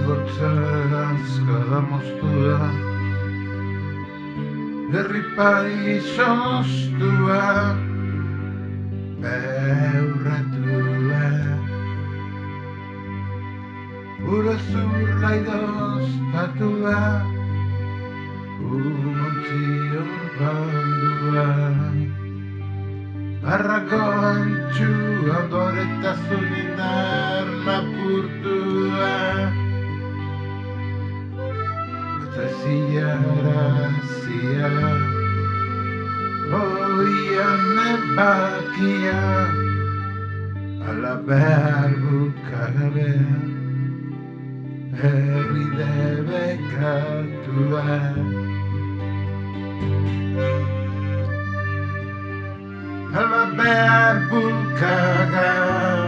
Gortzazkada moztua, herripai sostua, beurratua, ura zurla idoztatua, umontzi urbandua, barrako antxua doretasun indar lapurtua, Zia, oian ebakia, ala behar bukagabea, herri debekatua. Ala behar bukagabea,